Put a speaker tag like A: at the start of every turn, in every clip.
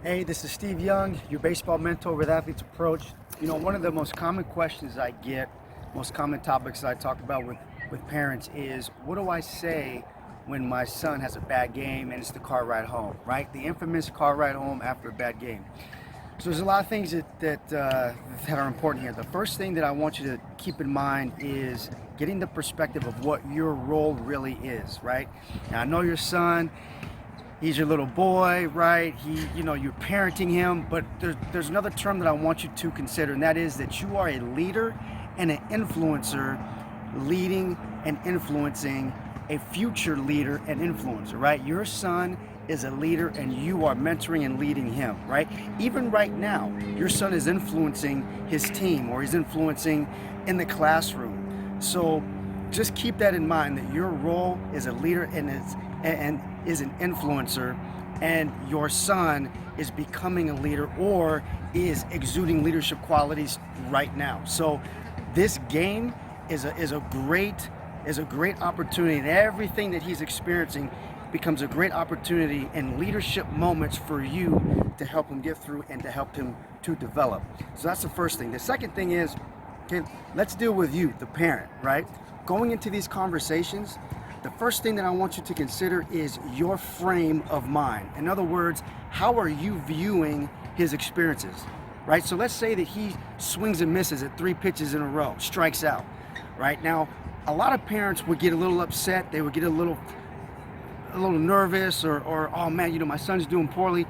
A: Hey, this is Steve Young, your baseball mentor with Athletes Approach. You know, one of the most common questions I get, most common topics I talk about with parents is, what do I say when my son has a bad game and it's the car ride home, right? The infamous car ride home after a bad game. So there's a lot of things that are important here. The first thing that I want you to keep in mind is getting the perspective of what your role really is, right? Now, I know your son, he's your little boy, right? You're parenting him, but there's another term that I want you to consider, and that is that you are a leader and an influencer, leading and influencing a future leader and influencer, right? Your son is a leader and you are mentoring and leading him, right? Even right now, your son is influencing his team or he's influencing in the classroom. So just keep that in mind, that your role is a leader and is an influencer, and your son is becoming a leader or is exuding leadership qualities right now. So this game is a great opportunity, and everything that he's experiencing becomes a great opportunity and leadership moments for you to help him get through and to help him to develop. So that's the first thing. The second thing is, okay, let's deal with you, the parent, right? Going into these conversations, the first thing that I want you to consider is your frame of mind. In other words, how are you viewing his experiences, right? So let's say that he swings and misses at 3 pitches in a row, strikes out, right? Now, a lot of parents would get a little upset. They would get a little nervous or oh man, my son's doing poorly.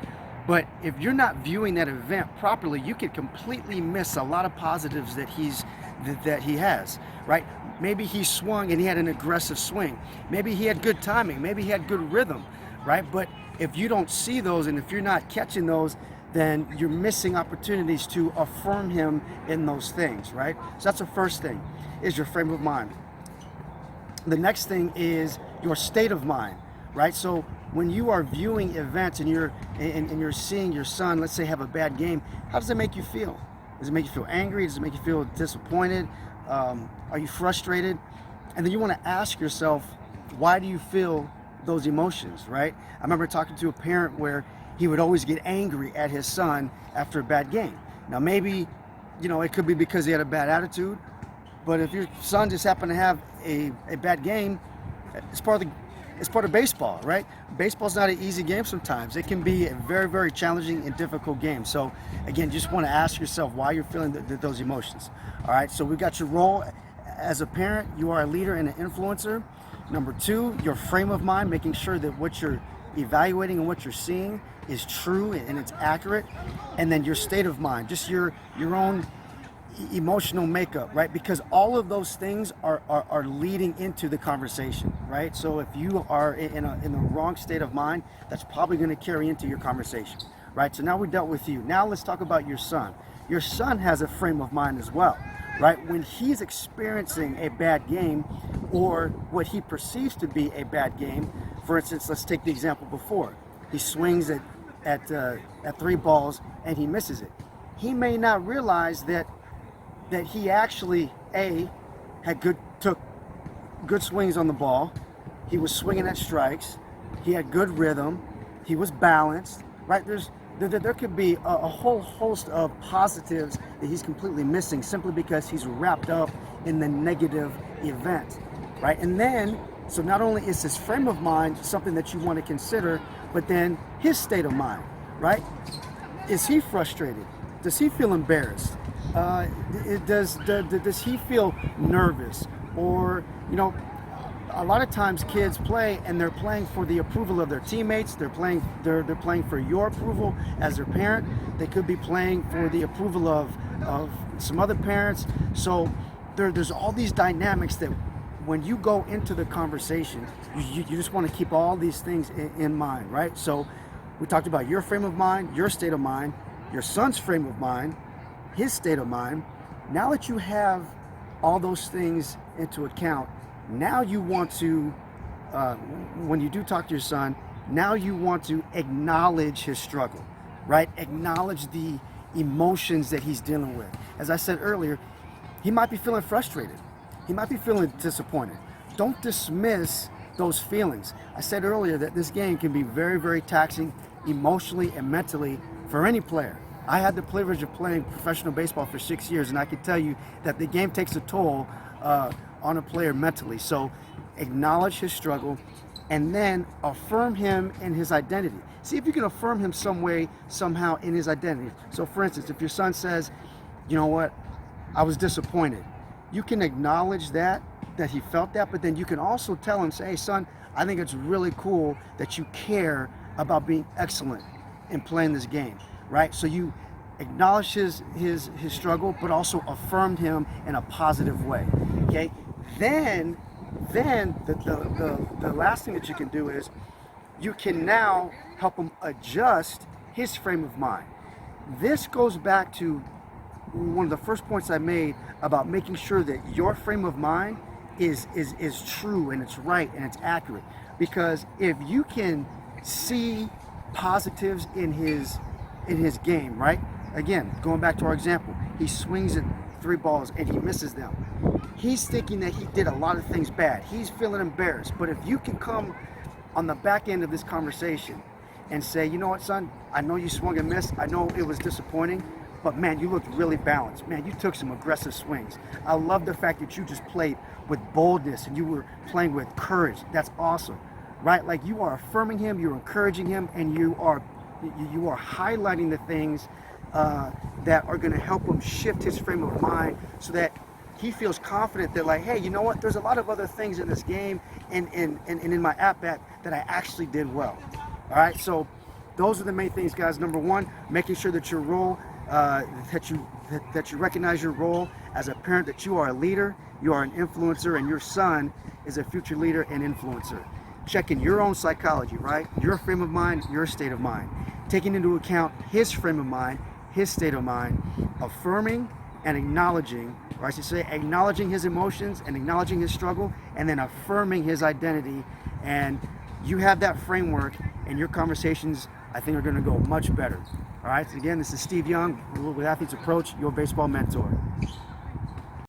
A: But if you're not viewing that event properly, you could completely miss a lot of positives that he has, right? Maybe he swung and he had an aggressive swing. Maybe he had good timing. Maybe he had good rhythm, right? But if you don't see those and if you're not catching those, then you're missing opportunities to affirm him in those things, right? So that's the first thing, is your frame of mind. The next thing is your state of mind, right? So when you are viewing events and you're seeing your son, let's say, have a bad game, how does it make you feel? Does it make you feel angry? Does it make you feel disappointed? Are you frustrated? And then you want to ask yourself, why do you feel those emotions, right? I remember talking to a parent where he would always get angry at his son after a bad game. Now maybe, it could be because he had a bad attitude, but if your son just happened to have a bad game, it's part of baseball, right? Baseball's not an easy game sometimes. It can be a very, very challenging and difficult game. So again, just want to ask yourself why you're feeling those emotions. All right, so we've got your role as a parent. You are a leader and an influencer. Number 2, your frame of mind, making sure that what you're evaluating and what you're seeing is true and it's accurate. And then your state of mind, just your own emotional makeup, right? Because all of those things are leading into the conversation, right? So if you are in the wrong state of mind, that's probably going to carry into your conversation, right? So now we dealt with you. Now let's talk about your son. Your son has a frame of mind as well, right? When he's experiencing a bad game or what he perceives to be a bad game, for instance, let's take the example before. He swings at 3 balls and he misses it. He may not realize that he actually took good swings on the ball. He was swinging at strikes. He had good rhythm. He was balanced, right? There could be a whole host of positives that he's completely missing simply because he's wrapped up in the negative event, right? And then, so not only is his frame of mind something that you want to consider, but then his state of mind, right? Is he frustrated? Does he feel embarrassed? Does he feel nervous? Or, a lot of times kids play and they're playing for the approval of their teammates. They're playing for your approval as their parent. They could be playing for the approval of some other parents. So there's all these dynamics that when you go into the conversation, you just want to keep all these things in mind, right? So we talked about your frame of mind, your state of mind, your son's frame of mind, his state of mind. Now that you have all those things into account, now you want to, when you do talk to your son, now you want to acknowledge his struggle, right? Acknowledge the emotions that he's dealing with. As I said earlier, he might be feeling frustrated. He might be feeling disappointed. Don't dismiss those feelings. I said earlier that this game can be very, very taxing emotionally and mentally for any player. I had the privilege of playing professional baseball for 6 years, and I can tell you that the game takes a toll on a player mentally. So acknowledge his struggle, and then affirm him in his identity. See if you can affirm him some way, somehow in his identity. So for instance, if your son says, you know what, I was disappointed, you can acknowledge that he felt that, but then you can also tell him, say, hey son, I think it's really cool that you care about being excellent in playing this game, right? So you acknowledge his struggle, but also affirmed him in a positive way, okay? Then the last thing that you can do is you can now help him adjust his frame of mind. This goes back to one of the first points I made about making sure that your frame of mind is true and it's right and it's accurate. Because if you can see positives in his game, right? Again, going back to our example, he swings at 3 balls and he misses them. He's thinking that he did a lot of things bad. He's feeling embarrassed. But if you can come on the back end of this conversation and say, you know what, son, I know you swung and missed. I know it was disappointing, but man, you looked really balanced. Man, you took some aggressive swings. I love the fact that you just played with boldness and you were playing with courage. That's awesome, right? Like you are affirming him, you're encouraging him, and you are highlighting the things that are going to help him shift his frame of mind so that he feels confident that, like, hey, you know what, there's a lot of other things in this game and in my at-bat that I actually did well. All right, so those are the main things, guys. Number one, making sure that your role, that you recognize your role as a parent, that you are a leader, you are an influencer, and your son is a future leader and influencer. Checking your own psychology, right? Your frame of mind, your state of mind. Taking into account his frame of mind, his state of mind, affirming and acknowledging, or I should say acknowledging his emotions and acknowledging his struggle, and then affirming his identity. And you have that framework, and your conversations, I think, are going to go much better. All right, so again, this is Steve Young with Athletes Approach, your baseball mentor.